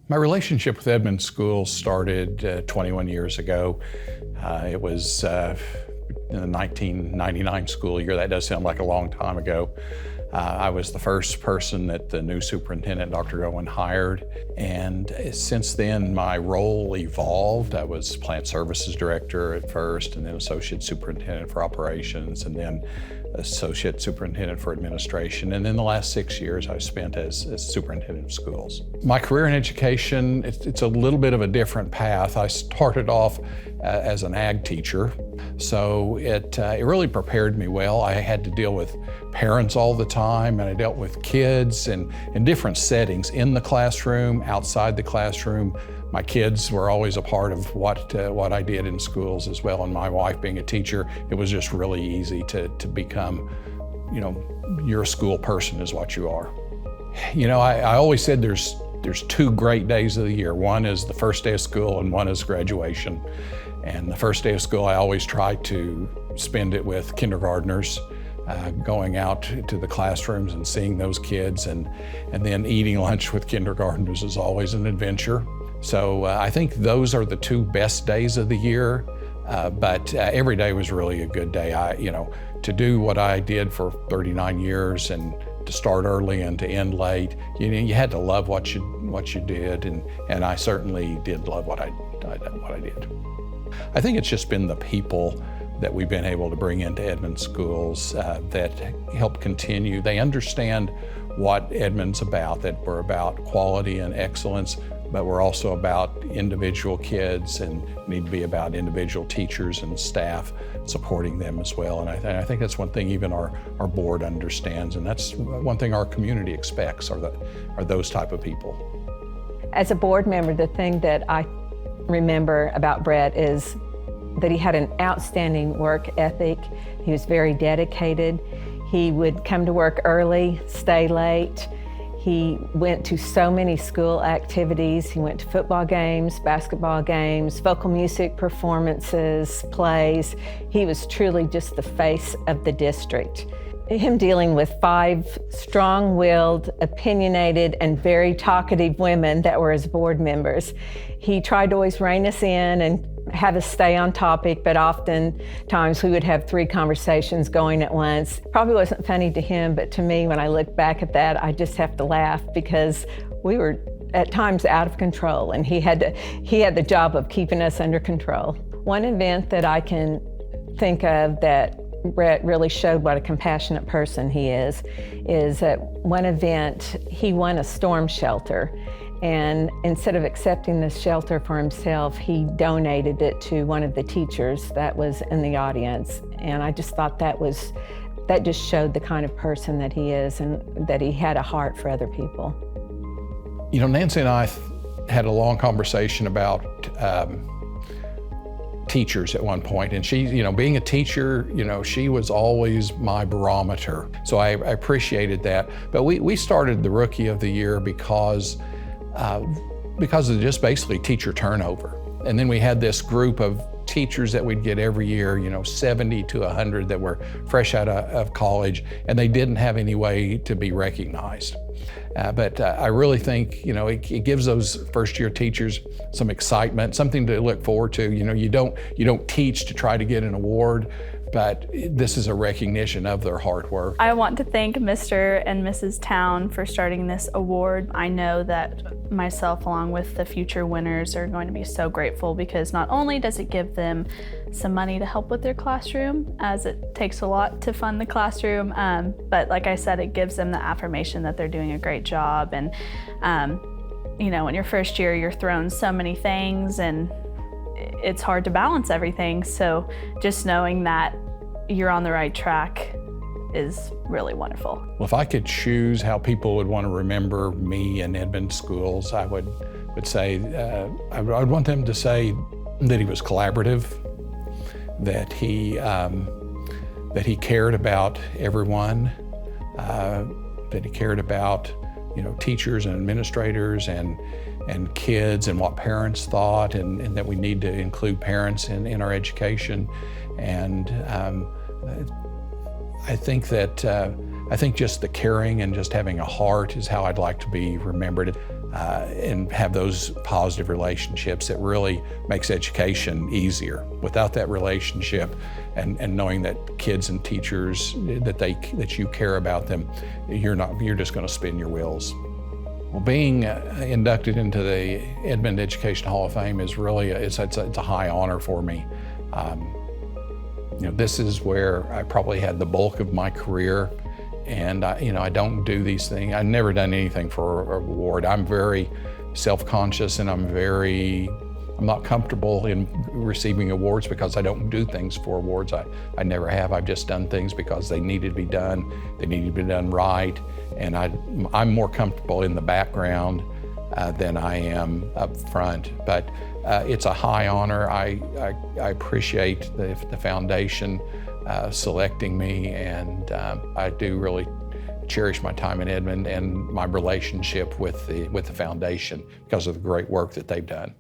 My relationship with Edmond Schools started 21 years ago. It was in the 1999 school year. That does sound like a long time ago. I was the first person that the new superintendent, Dr. Towne, hired. And since then, my role evolved. I was plant services director at first, and then associate superintendent for operations, and then associate superintendent for administration. And then the last 6 years I spent as superintendent of schools. My career in education, it's a little bit of a different path. I started off as an ag teacher, so it really prepared me well. I had to deal with parents all the time, and I dealt with kids in different settings, in the classroom, outside the classroom. My kids were always a part of what I did in schools as well, and my wife being a teacher, it was just really easy to become, you're a school person is what you are. I always said there's two great days of the year. One is the first day of school and one is graduation. And the first day of school, I always try to spend it with kindergartners, going out to the classrooms and seeing those kids, and then eating lunch with kindergartners is always an adventure. So I think those are the two best days of the year, but every day was really a good day. To do what I did for 39 years and to start early and to end late, you had to love what you did, and I certainly did love what I did. I think it's just been the people that we've been able to bring into Edmond Schools that help continue. They understand what Edmond's about, that we're about quality and excellence, but we're also about individual kids and need to be about individual teachers and staff supporting them as well. And I think that's one thing even our board understands, and that's one thing our community expects are those type of people. As a board member, the thing that I remember about Bret is that he had an outstanding work ethic. He was very dedicated. He would come to work early, stay late. He went to so many school activities. He went to football games, basketball games, vocal music performances, plays. He was truly just the face of the district. Him dealing with 5 strong-willed, opinionated, and very talkative women that were his board members. He tried to always rein us in and have us stay on topic, but oftentimes we would have 3 conversations going at once. Probably wasn't funny to him, but to me, when I look back at that, I just have to laugh because we were at times out of control, and he had the job of keeping us under control. One event that I can think of that Bret really showed what a compassionate person he is at one event, he won a storm shelter. And instead of accepting this shelter for himself, he donated it to one of the teachers that was in the audience. And I just thought that just showed the kind of person that he is and that he had a heart for other people. Nancy and I had a long conversation about teachers at one point, and she, being a teacher, she was always my barometer. So I appreciated that. But we started the Rookie of the Year because of just basically teacher turnover. And then we had this group of teachers that we'd get every year, 70 to 100 that were fresh out of college, and they didn't have any way to be recognized. But I really think, it gives those first-year teachers some excitement, something to look forward to. You don't teach to try to get an award, but this is a recognition of their hard work. I want to thank Mr. and Mrs. Towne for starting this award. I know that myself, along with the future winners, are going to be so grateful because not only does it give them some money to help with their classroom, as it takes a lot to fund the classroom, but like I said, it gives them the affirmation that they're doing a great job. And in your first year, you're thrown so many things and it's hard to balance everything. So just knowing that you're on the right track is really wonderful. Well, if I could choose how people would want to remember me and Edmond Schools, I would say, I'd want them to say that he was collaborative, that he cared about everyone, that he cared about teachers and administrators and kids and what parents thought, and that we need to include parents in our education. And I think just the caring and just having a heart is how I'd like to be remembered. and have those positive relationships that really makes education easier. Without that relationship and knowing that kids and teachers, that you care about them, you're just going to spin your wheels. Well, being inducted into the Edmond Education Hall of Fame is really, it's a high honor for me. This is where I probably had the bulk of my career, and I don't do these things. I've never done anything for an award. I'm very self-conscious, and I'm not comfortable in receiving awards because I don't do things for awards. I never have. I've just done things because they needed to be done. They needed to be done right, and I'm more comfortable in the background than I am up front. But it's a high honor. I appreciate the foundation selecting me, and I do really cherish my time in Edmond and my relationship with the foundation because of the great work that they've done.